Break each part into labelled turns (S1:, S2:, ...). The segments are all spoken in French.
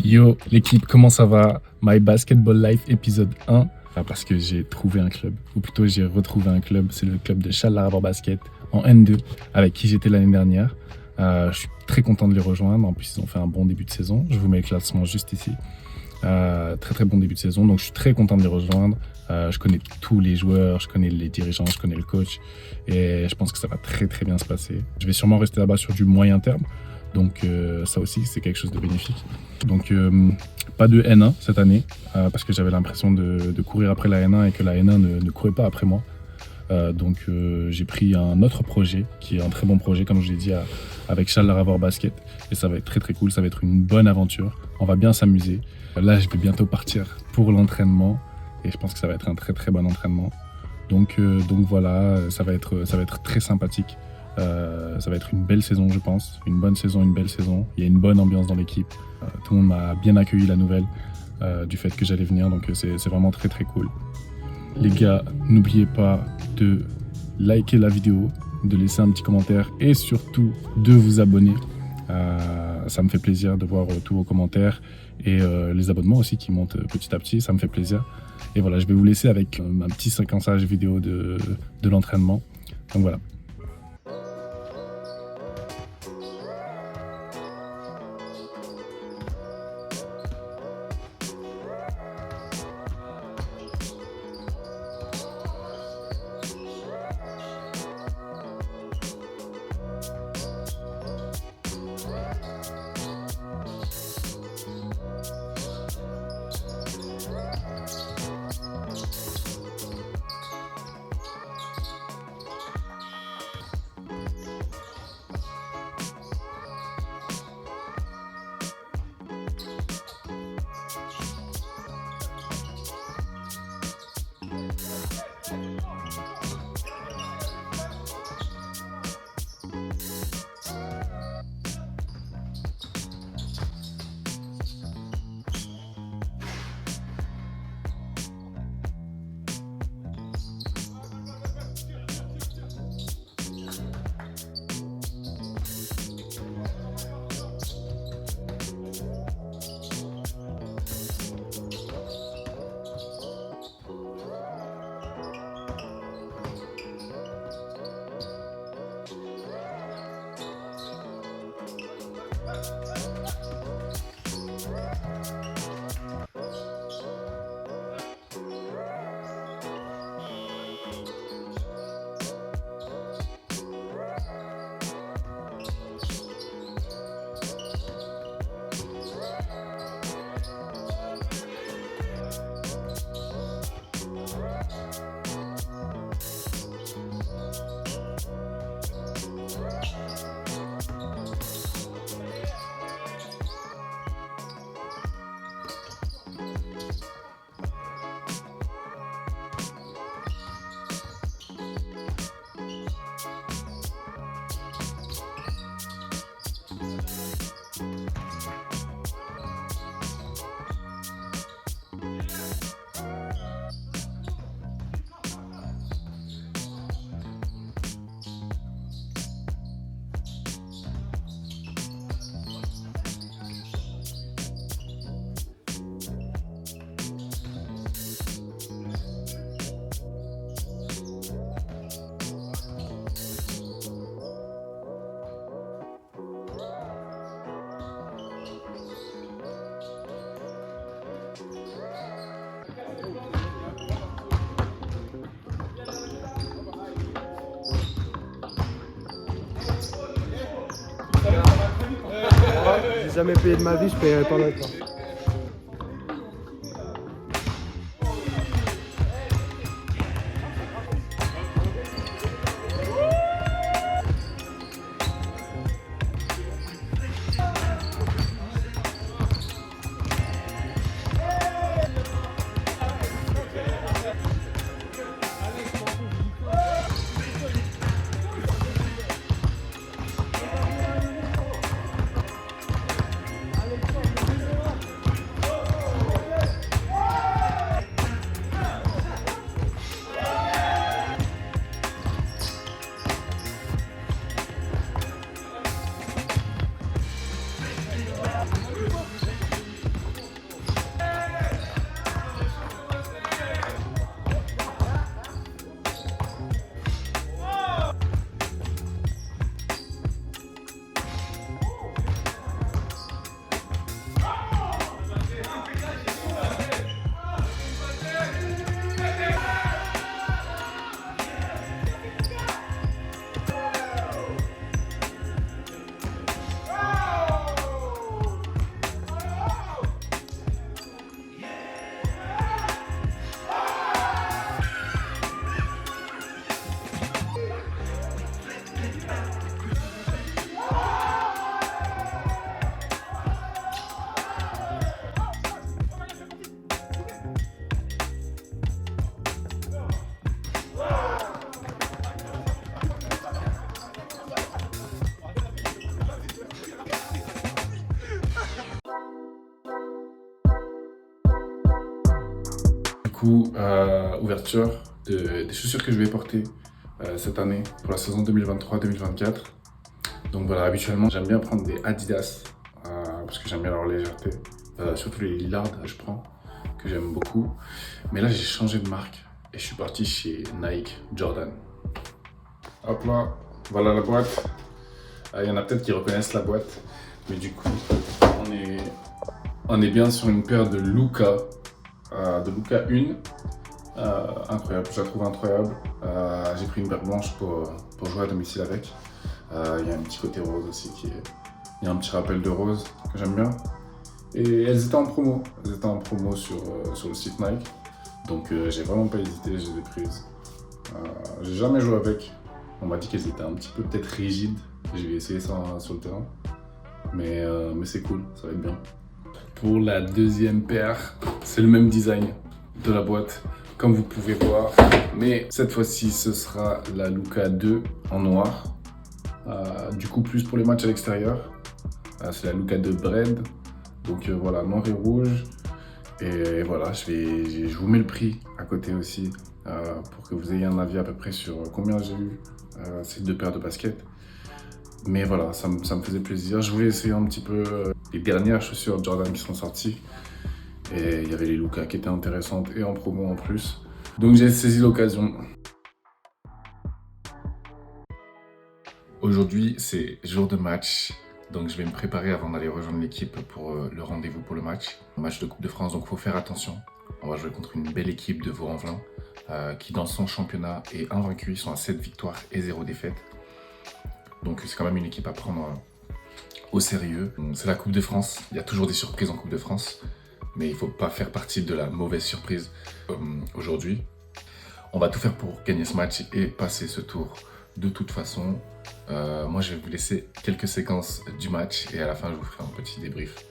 S1: Yo l'équipe, comment ça va? My Basketball Life épisode 1. Parce que j'ai trouvé un club, ou plutôt j'ai retrouvé un club, c'est le club de Charles-Larabour Basket en N2, avec qui j'étais l'année dernière. Je suis très content de les rejoindre, en plus ils ont fait un bon début de saison, je vous mets le classement juste ici. Très bon début de saison, donc je suis très content de les rejoindre. Je connais tous les joueurs, je connais les dirigeants, je connais le coach, et je pense que ça va très bien se passer. Je vais sûrement rester là-bas sur du moyen terme, donc ça aussi c'est quelque chose de bénéfique. Donc pas de N1 cette année, parce que j'avais l'impression de courir après la N1 et que la N1 ne courait pas après moi. Donc j'ai pris un autre projet, qui est un très bon projet, comme je l'ai dit, avec Charles-Larabour Basket. Et ça va être très cool, ça va être une bonne aventure. On va bien s'amuser. Là, je vais bientôt partir pour l'entraînement. Et je pense que ça va être un très bon entraînement. Donc voilà, ça va être très sympathique. Ça va être une belle saison, je pense. Une bonne saison, une belle saison. Il y a une bonne ambiance dans l'équipe. Tout le monde m'a bien accueilli la nouvelle du fait que j'allais venir. Donc c'est vraiment très cool. Les gars, n'oubliez pas de liker la vidéo, de laisser un petit commentaire et surtout de vous abonner. Ça me fait plaisir de voir tous vos commentaires et les abonnements aussi qui montent petit à petit, ça me fait plaisir. Et voilà, je vais vous laisser avec un petit séquençage vidéo de l'entraînement. Donc voilà.
S2: J'ai jamais payé de ma vie, je paierai pas maintenant.
S1: coup, ouverture des chaussures que je vais porter cette année pour la saison 2023-2024. Donc voilà, habituellement, j'aime bien prendre des Adidas parce que j'aime bien leur légèreté. Surtout les Lillard, je prends, que j'aime beaucoup. Mais là, j'ai changé de marque et je suis parti chez Nike Jordan. Hop là, voilà la boîte. Il y en a peut-être qui reconnaissent la boîte, mais du coup, on est bien sur une paire de Luka 1. Incroyable, je la trouve incroyable. J'ai pris une paire blanche pour jouer à domicile avec. Il y a un petit côté rose aussi il y a un petit rappel de rose que j'aime bien. Et elles étaient en promo. Sur le site Nike. Donc j'ai vraiment pas hésité, je les ai prises. J'ai jamais joué avec. On m'a dit qu'elles étaient un petit peu peut-être rigides. Je vais essayer ça sur le terrain. Mais c'est cool, ça va être bien. Pour la deuxième paire, c'est le même design de la boîte, comme vous pouvez voir. Mais cette fois-ci, ce sera la Luka 2 en noir. Du coup, plus pour les matchs à l'extérieur. C'est la Luka 2 Bread. Donc voilà, noir et rouge. Et voilà, je vous mets le prix à côté aussi pour que vous ayez un avis à peu près sur combien j'ai eu ces deux paires de baskets. Mais voilà, ça me faisait plaisir. Je voulais essayer un petit peu les dernières chaussures Jordan qui sont sorties. Et il y avait les Luka qui étaient intéressantes et en promo en plus. Donc j'ai saisi l'occasion. Aujourd'hui, c'est jour de match. Donc je vais me préparer avant d'aller rejoindre l'équipe pour le rendez-vous pour le match. Le match de Coupe de France, donc il faut faire attention. On va jouer contre une belle équipe de Vaux-en-Velin qui dans son championnat est invaincue. Ils sont à 7 victoires et 0 défaites. Donc c'est quand même une équipe à prendre au sérieux. C'est la Coupe de France, il y a toujours des surprises en Coupe de France. Mais il ne faut pas faire partie de la mauvaise surprise aujourd'hui. On va tout faire pour gagner ce match et passer ce tour. De toute façon, moi je vais vous laisser quelques séquences du match et à la fin je vous ferai un petit débrief.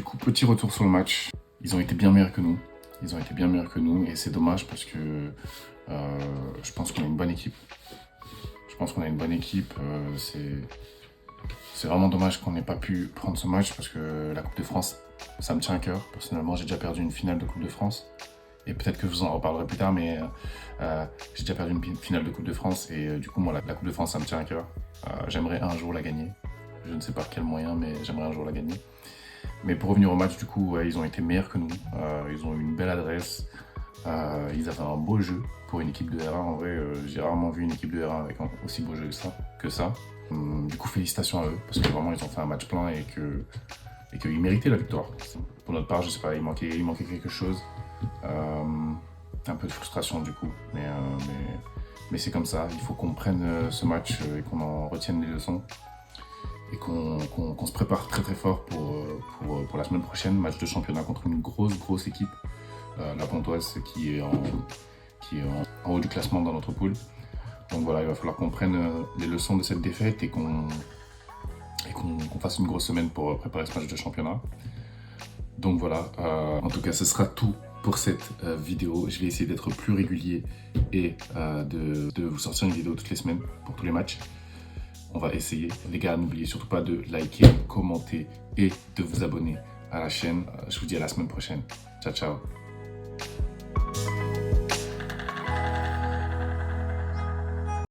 S1: coup, petit retour sur le match. Ils ont été bien meilleurs que nous. Et c'est dommage parce que je pense qu'on a une bonne équipe. C'est vraiment dommage qu'on n'ait pas pu prendre ce match parce que la Coupe de France, ça me tient à cœur. Personnellement, j'ai déjà perdu une finale de Coupe de France. Et peut-être que je vous en reparlerai plus tard, mais j'ai déjà perdu une finale de Coupe de France. Et du coup, moi, la Coupe de France, ça me tient à cœur. J'aimerais un jour la gagner. Je ne sais pas par quel moyen, mais j'aimerais un jour la gagner. Mais pour revenir au match, du coup, ouais, ils ont été meilleurs que nous. Ils ont eu une belle adresse. Ils avaient un beau jeu pour une équipe de R1. En vrai, j'ai rarement vu une équipe de R1 avec un aussi beau jeu que ça. Du coup, félicitations à eux, parce que vraiment, ils ont fait un match plein et qu'ils méritaient la victoire. Pour notre part, je sais pas, il manquait quelque chose. Un peu de frustration, du coup. Mais c'est comme ça. Il faut qu'on prenne ce match et qu'on en retienne les leçons. Et qu'on se prépare très très fort pour la semaine prochaine, match de championnat contre une grosse équipe, la Pontoise qui est en haut du classement dans notre poule. Donc voilà, il va falloir qu'on prenne les leçons de cette défaite et qu'on fasse une grosse semaine pour préparer ce match de championnat. Donc voilà, en tout cas ce sera tout pour cette vidéo. Je vais essayer d'être plus régulier et de vous sortir une vidéo toutes les semaines pour tous les matchs. On va essayer. Les gars, n'oubliez surtout pas de liker, commenter et de vous abonner à la chaîne. Je vous dis à la semaine prochaine. Ciao, ciao.